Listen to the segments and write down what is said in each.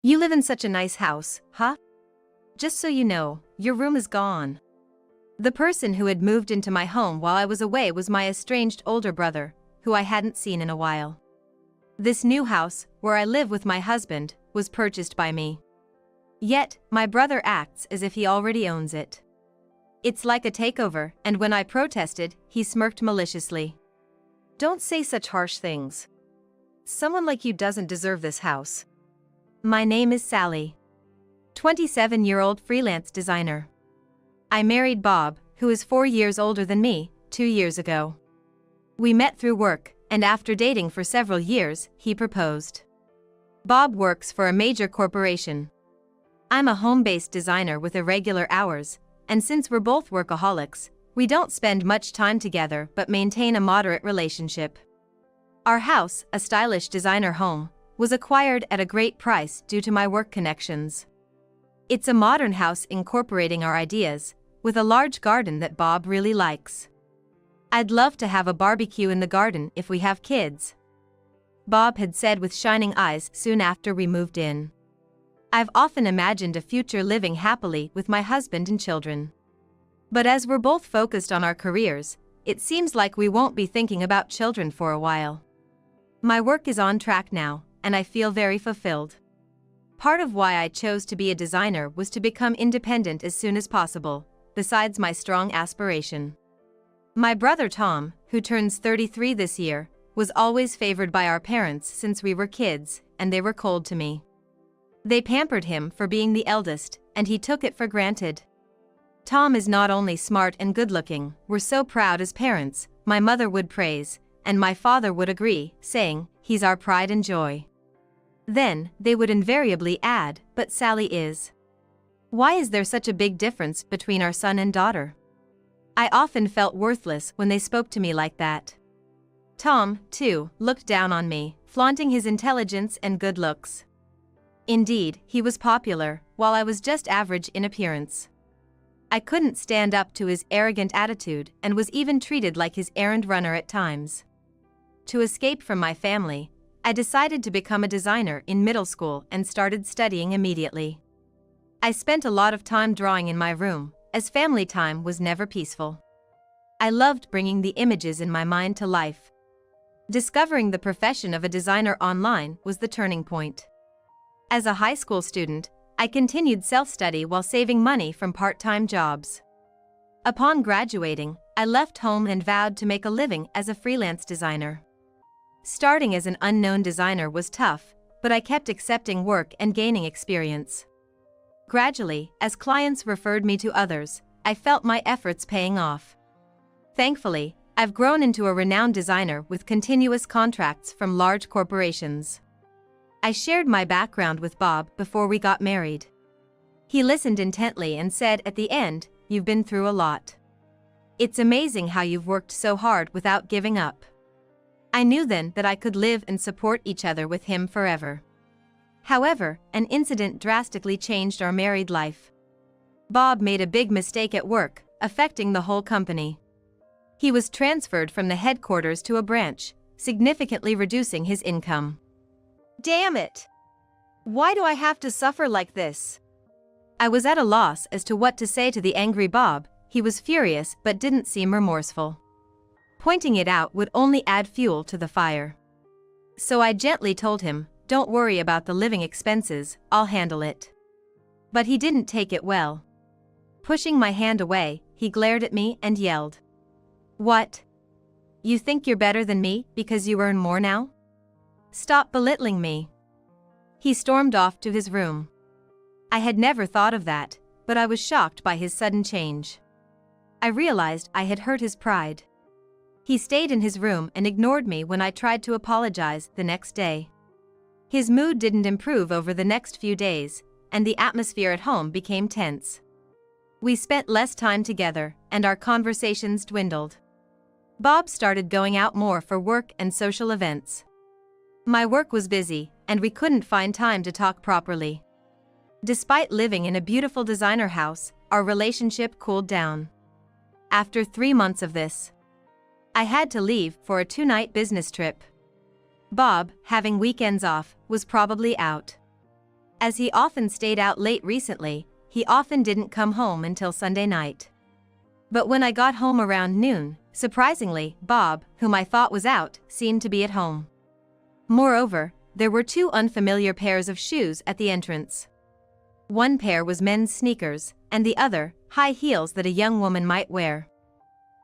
You live in such a nice house, huh? Just so you know, your room is gone. The person who had moved into my home while I was away was my estranged older brother, who I hadn't seen in a while. This new house, where I live with my husband, was purchased by me. Yet, my brother acts as if he already owns it. It's like a takeover, and when I protested, he smirked maliciously. Don't say such harsh things. Someone like you doesn't deserve this house. My name is Sally. 27-year-old freelance designer. I married Bob, who is 4 years older than me, 2 years ago. We met through work, and after dating for several years, he proposed. Bob works for a major corporation. I'm a home-based designer with irregular hours, and since we're both workaholics, we don't spend much time together but maintain a moderate relationship. Our house, a stylish designer home, was acquired at a great price due to my work connections. It's a modern house incorporating our ideas, with a large garden that Bob really likes. I'd love to have a barbecue in the garden if we have kids, Bob had said with shining eyes soon after we moved in. I've often imagined a future living happily with my husband and children. But as we're both focused on our careers, it seems like we won't be thinking about children for a while. My work is on track now, and I feel very fulfilled. Part of why I chose to be a designer was to become independent as soon as possible, besides my strong aspiration. My brother Tom, who turns 33 this year, was always favored by our parents since we were kids, and they were cold to me. They pampered him for being the eldest, and he took it for granted. Tom is not only smart and good-looking, we're so proud as parents, my mother would praise, and my father would agree, saying, he's our pride and joy. Then, they would invariably add, but Sally is. Why is there such a big difference between our son and daughter? I often felt worthless when they spoke to me like that. Tom, too, looked down on me, flaunting his intelligence and good looks. Indeed, he was popular, while I was just average in appearance. I couldn't stand up to his arrogant attitude and was even treated like his errand runner at times. To escape from my family, I decided to become a designer in middle school and started studying immediately. I spent a lot of time drawing in my room, as family time was never peaceful. I loved bringing the images in my mind to life. Discovering the profession of a designer online was the turning point. As a high school student, I continued self-study while saving money from part-time jobs. Upon graduating, I left home and vowed to make a living as a freelance designer. Starting as an unknown designer was tough, but I kept accepting work and gaining experience. Gradually, as clients referred me to others, I felt my efforts paying off. Thankfully, I've grown into a renowned designer with continuous contracts from large corporations. I shared my background with Bob before we got married. He listened intently and said at the end, "You've been through a lot. It's amazing how you've worked so hard without giving up." I knew then that I could live and support each other with him forever. However, an incident drastically changed our married life. Bob made a big mistake at work, affecting the whole company. He was transferred from the headquarters to a branch, significantly reducing his income. Damn it! Why do I have to suffer like this? I was at a loss as to what to say to the angry Bob. He was furious but didn't seem remorseful. Pointing it out would only add fuel to the fire. So I gently told him, "Don't worry about the living expenses, I'll handle it." But he didn't take it well. Pushing my hand away, he glared at me and yelled, "What? You think you're better than me because you earn more now? Stop belittling me." He stormed off to his room. I had never thought of that, but I was shocked by his sudden change. I realized I had hurt his pride. He stayed in his room and ignored me when I tried to apologize the next day. His mood didn't improve over the next few days, and the atmosphere at home became tense. We spent less time together, and our conversations dwindled. Bob started going out more for work and social events. My work was busy, and we couldn't find time to talk properly. Despite living in a beautiful designer house, our relationship cooled down. After 3 months of this, I had to leave for a 2-night business trip. Bob, having weekends off, was probably out. As he often stayed out late recently, he often didn't come home until Sunday night. But when I got home around noon, surprisingly, Bob, whom I thought was out, seemed to be at home. Moreover, there were two unfamiliar pairs of shoes at the entrance. One pair was men's sneakers, and the other, high heels that a young woman might wear.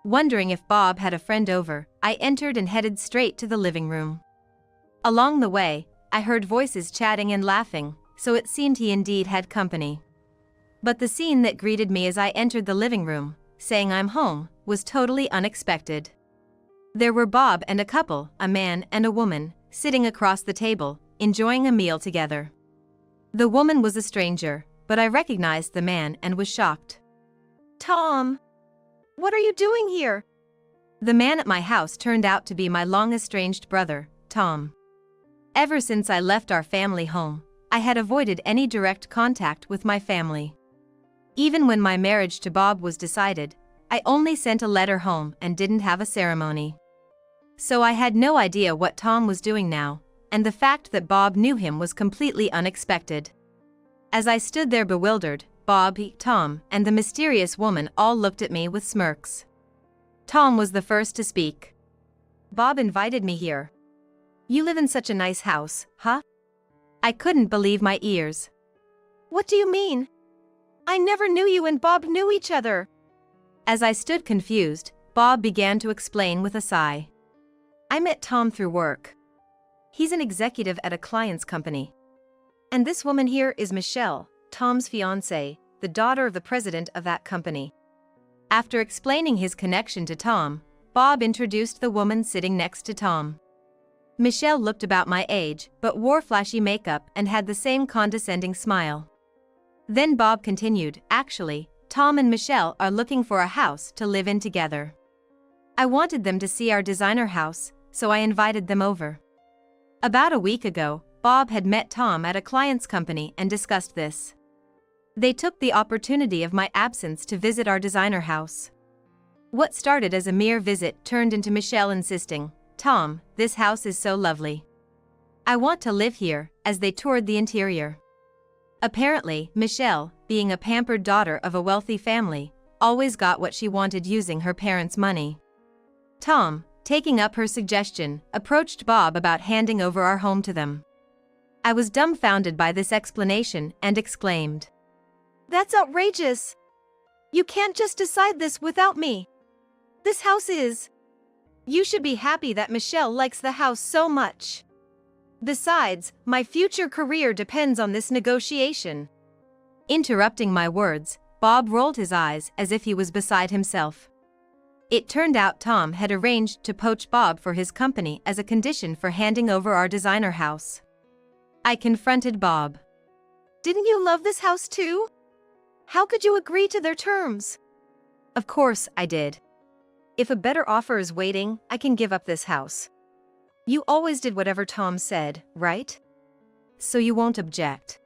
Wondering if Bob had a friend over, I entered and headed straight to the living room. Along the way, I heard voices chatting and laughing, so it seemed he indeed had company. But the scene that greeted me as I entered the living room, saying I'm home, was totally unexpected. There were Bob and a couple, a man and a woman, sitting across the table, enjoying a meal together. The woman was a stranger, but I recognized the man and was shocked. Tom! What are you doing here? The man at my house turned out to be my long-estranged brother, Tom. Ever since I left our family home, I had avoided any direct contact with my family. Even when my marriage to Bob was decided, I only sent a letter home and didn't have a ceremony. So I had no idea what Tom was doing now, and the fact that Bob knew him was completely unexpected. As I stood there bewildered, Bob, Tom, and the mysterious woman all looked at me with smirks. Tom was the first to speak. Bob invited me here. You live in such a nice house, huh? I couldn't believe my ears. What do you mean? I never knew you and Bob knew each other. As I stood confused, Bob began to explain with a sigh. I met Tom through work. He's an executive at a client's company. And this woman here is Michelle, Tom's fiancée, the daughter of the president of that company. After explaining his connection to Tom, Bob introduced the woman sitting next to Tom. Michelle looked about my age, but wore flashy makeup and had the same condescending smile. Then Bob continued, actually, Tom and Michelle are looking for a house to live in together. I wanted them to see our designer house, so I invited them over. About a week ago, Bob had met Tom at a client's company and discussed this. They took the opportunity of my absence to visit our designer house. What started as a mere visit turned into Michelle insisting, Tom, this house is so lovely. I want to live here, as they toured the interior. Apparently, Michelle, being a pampered daughter of a wealthy family, always got what she wanted using her parents' money. Tom, taking up her suggestion, approached Bob about handing over our home to them. I was dumbfounded by this explanation and exclaimed, That's outrageous! You can't just decide this without me. This house is... You should be happy that Michelle likes the house so much. Besides, my future career depends on this negotiation. Interrupting my words, Bob rolled his eyes as if he was beside himself. It turned out Tom had arranged to poach Bob for his company as a condition for handing over our designer house. I confronted Bob. Didn't you love this house too? How could you agree to their terms? Of course I did. If a better offer is waiting, I can give up this house. You always did whatever Tom said, right? So you won't object?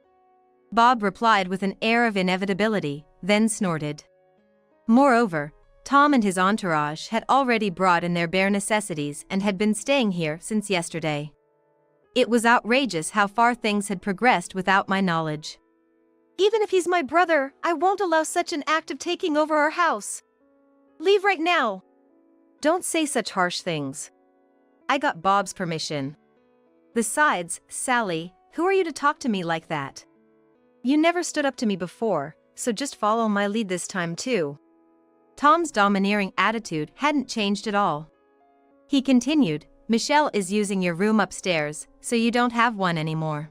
Bob replied with an air of inevitability, then snorted. Moreover, Tom and his entourage had already brought in their bare necessities and had been staying here since yesterday. It was outrageous how far things had progressed without my knowledge. Even if he's my brother, I won't allow such an act of taking over our house. Leave right now. Don't say such harsh things. I got Bob's permission. Besides, Sally, who are you to talk to me like that? You never stood up to me before, so just follow my lead this time too. Tom's domineering attitude hadn't changed at all. He continued, Michelle is using your room upstairs, so you don't have one anymore.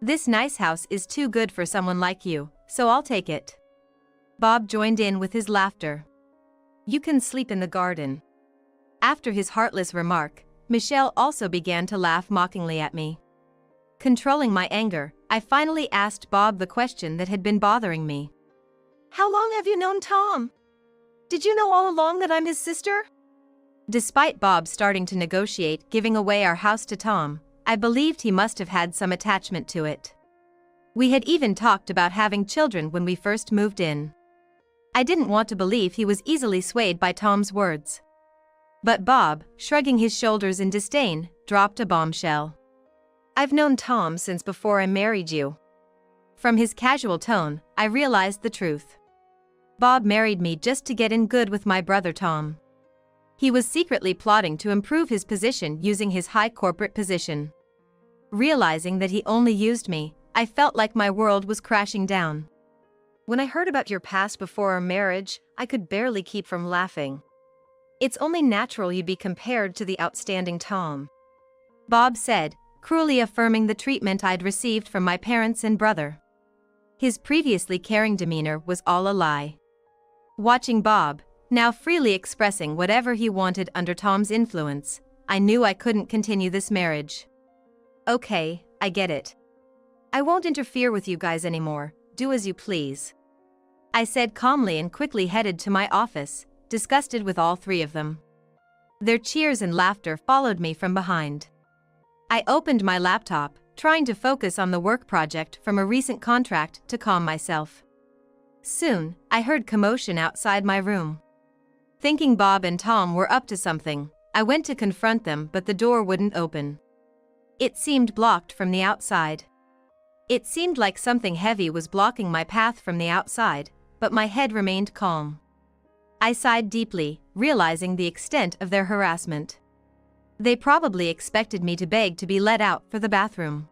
This nice house is too good for someone like you, so I'll take it. Bob joined in with his laughter. You can sleep in the garden. After his heartless remark, Michelle also began to laugh mockingly at me. Controlling my anger, I finally asked Bob the question that had been bothering me. How long have you known Tom? Did you know all along that I'm his sister? Despite Bob starting to negotiate giving away our house to Tom, I believed he must have had some attachment to it. We had even talked about having children when we first moved in. I didn't want to believe he was easily swayed by Tom's words. But Bob, shrugging his shoulders in disdain, dropped a bombshell. I've known Tom since before I married you. From his casual tone, I realized the truth. Bob married me just to get in good with my brother Tom. He was secretly plotting to improve his position using his high corporate position. Realizing that he only used me, I felt like my world was crashing down. When I heard about your past before our marriage, I could barely keep from laughing. It's only natural you'd be compared to the outstanding Tom, Bob said, cruelly affirming the treatment I'd received from my parents and brother. His previously caring demeanor was all a lie. Watching Bob, now freely expressing whatever he wanted under Tom's influence, I knew I couldn't continue this marriage. Okay, I get it. I won't interfere with you guys anymore, do as you please, I said calmly and quickly headed to my office, disgusted with all three of them. Their cheers and laughter followed me from behind. I opened my laptop, trying to focus on the work project from a recent contract to calm myself. Soon, I heard commotion outside my room. Thinking Bob and Tom were up to something, I went to confront them, but the door wouldn't open. It seemed blocked from the outside. It seemed like something heavy was blocking my path from the outside, but my head remained calm. I sighed deeply, realizing the extent of their harassment. They probably expected me to beg to be let out for the bathroom.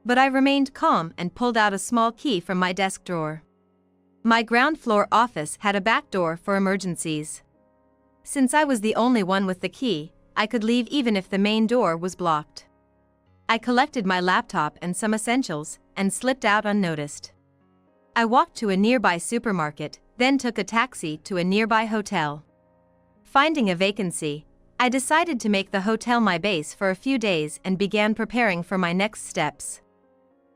But I remained calm and pulled out a small key from my desk drawer. My ground floor office had a back door for emergencies. Since I was the only one with the key, I could leave even if the main door was blocked. I collected my laptop and some essentials, and slipped out unnoticed. I walked to a nearby supermarket, then took a taxi to a nearby hotel. Finding a vacancy, I decided to make the hotel my base for a few days and began preparing for my next steps.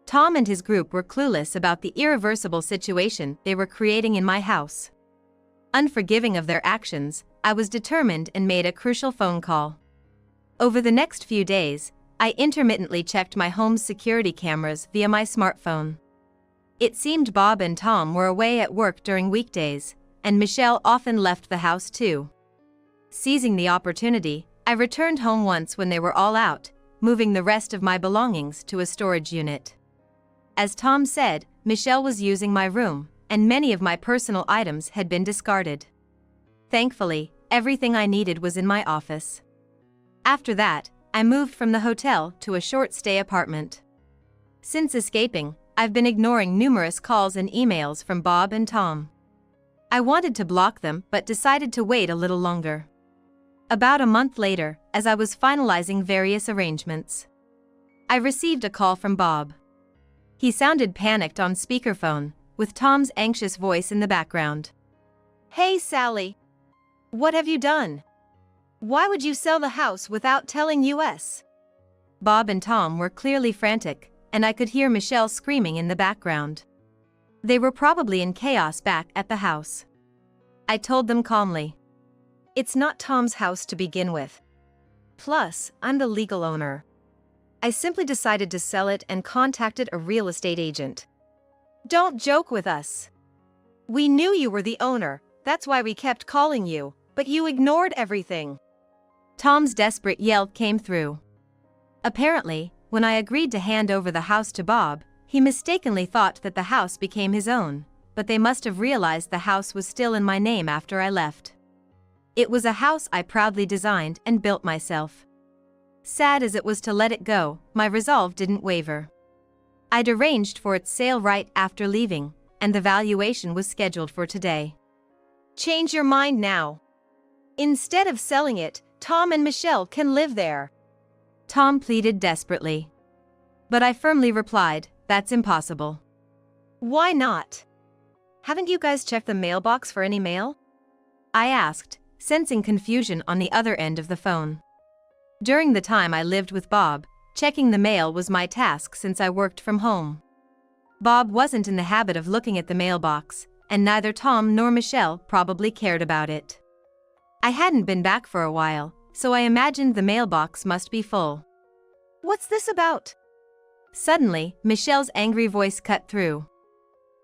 Tom and his group were clueless about the irreversible situation they were creating in my house. Unforgiving of their actions, I was determined and made a crucial phone call. Over the next few days, I intermittently checked my home's security cameras via my smartphone. It seemed Bob and Tom were away at work during weekdays, and Michelle often left the house too. Seizing the opportunity, I returned home once when they were all out, moving the rest of my belongings to a storage unit. As Tom said, Michelle was using my room, and many of my personal items had been discarded. Thankfully, everything I needed was in my office. After that, I moved from the hotel to a short-stay apartment. Since escaping, I've been ignoring numerous calls and emails from Bob and Tom. I wanted to block them but decided to wait a little longer. About a month later, as I was finalizing various arrangements, I received a call from Bob. He sounded panicked on speakerphone, with Tom's anxious voice in the background. Hey Sally. What have you done? Why would you sell the house without telling us? Bob and Tom were clearly frantic, and I could hear Michelle screaming in the background. They were probably in chaos back at the house. I told them calmly. It's not Tom's house to begin with. Plus, I'm the legal owner. I simply decided to sell it and contacted a real estate agent. Don't joke with us. We knew you were the owner, that's why we kept calling you, but you ignored everything. Tom's desperate yell came through. Apparently, when I agreed to hand over the house to Bob, he mistakenly thought that the house became his own, but they must have realized the house was still in my name after I left. It was a house I proudly designed and built myself. Sad as it was to let it go, my resolve didn't waver. I'd arranged for its sale right after leaving, and the valuation was scheduled for today. Change your mind now. Instead of selling it, Tom and Michelle can live there. Tom pleaded desperately. But I firmly replied, that's impossible. Why not? Haven't you guys checked the mailbox for any mail? I asked, sensing confusion on the other end of the phone. During the time I lived with Bob, checking the mail was my task since I worked from home. Bob wasn't in the habit of looking at the mailbox, and neither Tom nor Michelle probably cared about it. I hadn't been back for a while, so I imagined the mailbox must be full. What's this about? Suddenly, Michelle's angry voice cut through.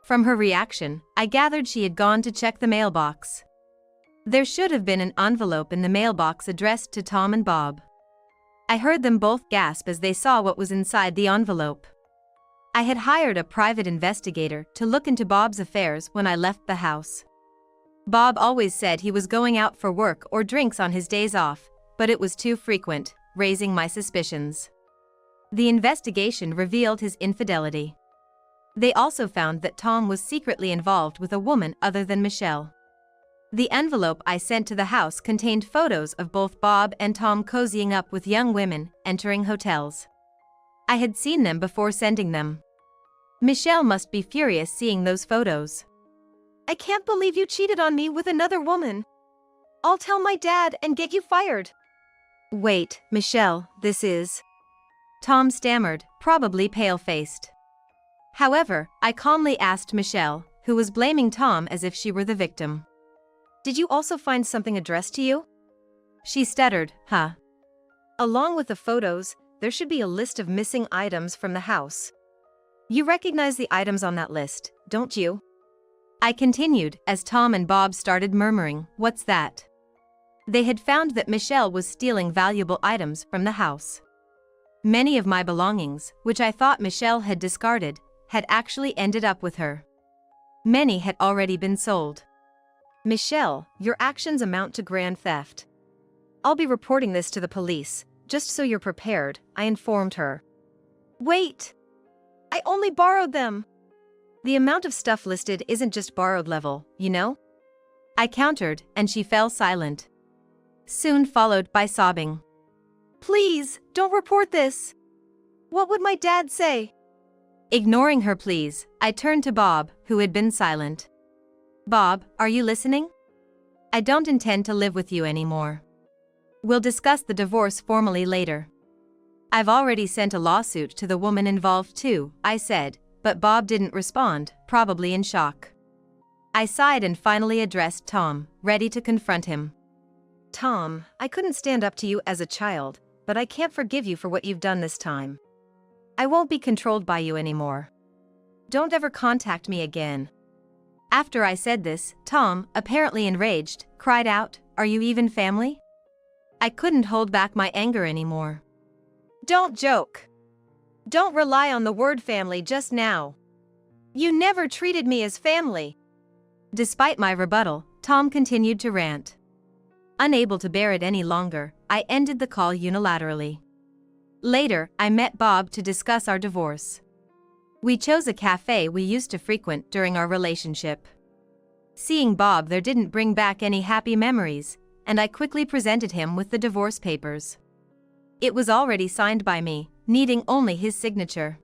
From her reaction, I gathered she had gone to check the mailbox. There should have been an envelope in the mailbox addressed to Tom and Bob. I heard them both gasp as they saw what was inside the envelope. I had hired a private investigator to look into Bob's affairs when I left the house. Bob always said he was going out for work or drinks on his days off, but it was too frequent, raising my suspicions. The investigation revealed his infidelity. They also found that Tom was secretly involved with a woman other than Michelle. The envelope I sent to the house contained photos of both Bob and Tom cozying up with young women, entering hotels. I had seen them before sending them. Michelle must be furious seeing those photos. I can't believe you cheated on me with another woman. I'll tell my dad and get you fired. Wait, Michelle, this is... Tom stammered, probably pale-faced. However, I calmly asked Michelle, who was blaming Tom as if she were the victim. Did you also find something addressed to you? She stuttered, huh? Along with the photos, there should be a list of missing items from the house. You recognize the items on that list, don't you? I continued, as Tom and Bob started murmuring, "What's that?" They had found that Michelle was stealing valuable items from the house. Many of my belongings, which I thought Michelle had discarded, had actually ended up with her. Many had already been sold. Michelle, your actions amount to grand theft. I'll be reporting this to the police, just so you're prepared, I informed her. Wait! I only borrowed them! The amount of stuff listed isn't just borrowed level, you know? I countered, and she fell silent. Soon followed by sobbing. Please, don't report this! What would my dad say? Ignoring her pleas, I turned to Bob, who had been silent. Bob, are you listening? I don't intend to live with you anymore. We'll discuss the divorce formally later. I've already sent a lawsuit to the woman involved too, I said, but Bob didn't respond, probably in shock. I sighed and finally addressed Tom, ready to confront him. Tom, I couldn't stand up to you as a child, but I can't forgive you for what you've done this time. I won't be controlled by you anymore. Don't ever contact me again. After I said this, Tom, apparently enraged, cried out, "Are you even family?" I couldn't hold back my anger anymore. Don't joke. Don't rely on the word family just now. You never treated me as family. Despite my rebuttal, Tom continued to rant. Unable to bear it any longer, I ended the call unilaterally. Later, I met Bob to discuss our divorce. We chose a cafe we used to frequent during our relationship. Seeing Bob there didn't bring back any happy memories, and I quickly presented him with the divorce papers. It was already signed by me, needing only his signature.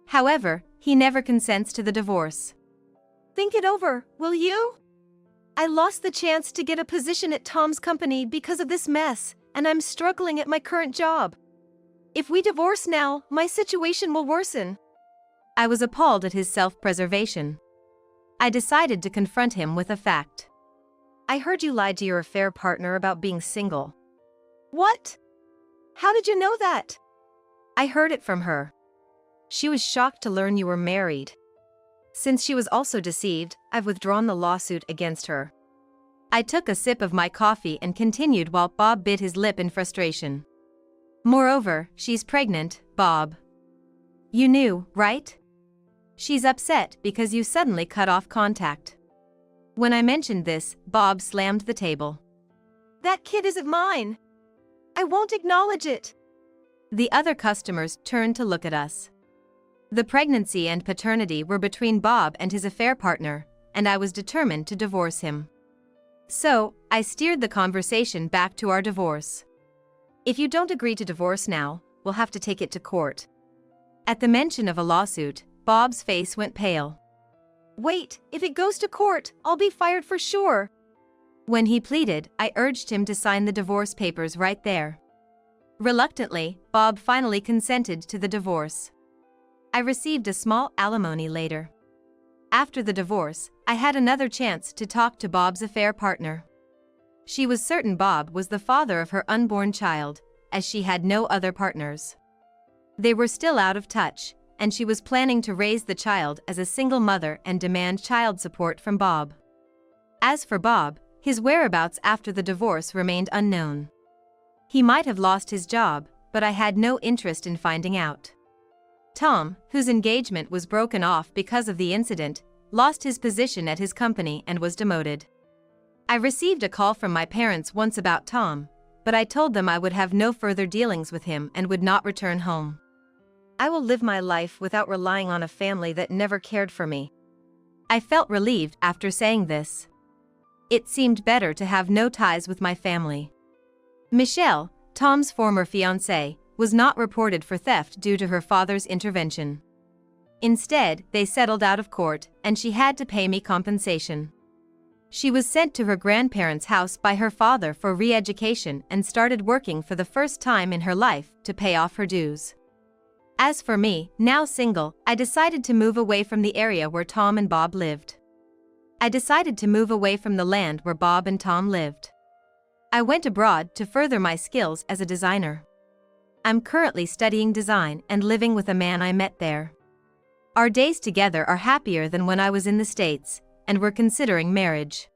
However, he never consents to the divorce. Think it over, will you? I lost the chance to get a position at Tom's company because of this mess, and I'm struggling at my current job. If we divorce now, my situation will worsen. I was appalled at his self-preservation. I decided to confront him with a fact. I heard you lied to your affair partner about being single. What? How did you know that? I heard it from her. She was shocked to learn you were married. Since she was also deceived, I've withdrawn the lawsuit against her. I took a sip of my coffee and continued while Bob bit his lip in frustration. Moreover, she's pregnant, Bob. You knew, right? She's upset because you suddenly cut off contact. When I mentioned this, Bob slammed the table. That kid isn't mine. I won't acknowledge it. The other customers turned to look at us. The pregnancy and paternity were between Bob and his affair partner, and I was determined to divorce him. So, I steered the conversation back to our divorce. If you don't agree to divorce now, we'll have to take it to court. At the mention of a lawsuit, Bob's face went pale. Wait, if it goes to court, I'll be fired for sure. When he pleaded, I urged him to sign the divorce papers right there. Reluctantly, Bob finally consented to the divorce. I received a small alimony later. After the divorce, I had another chance to talk to Bob's affair partner. She was certain Bob was the father of her unborn child, as she had no other partners. They were still out of touch, and she was planning to raise the child as a single mother and demand child support from Bob. As for Bob, his whereabouts after the divorce remained unknown. He might have lost his job, but I had no interest in finding out. Tom, whose engagement was broken off because of the incident, lost his position at his company and was demoted. I received a call from my parents once about Tom, but I told them I would have no further dealings with him and would not return home. I will live my life without relying on a family that never cared for me. I felt relieved after saying this. It seemed better to have no ties with my family. Michelle, Tom's former fiancée, was not reported for theft due to her father's intervention. Instead, they settled out of court, and she had to pay me compensation. She was sent to her grandparents' house by her father for re-education and started working for the first time in her life to pay off her dues. As for me, now single, I decided to move away from the area where Tom and Bob lived. I decided to move away from the land where Bob and Tom lived. I went abroad to further my skills as a designer. I'm currently studying design and living with a man I met there. Our days together are happier than when I was in the States, and we're considering marriage.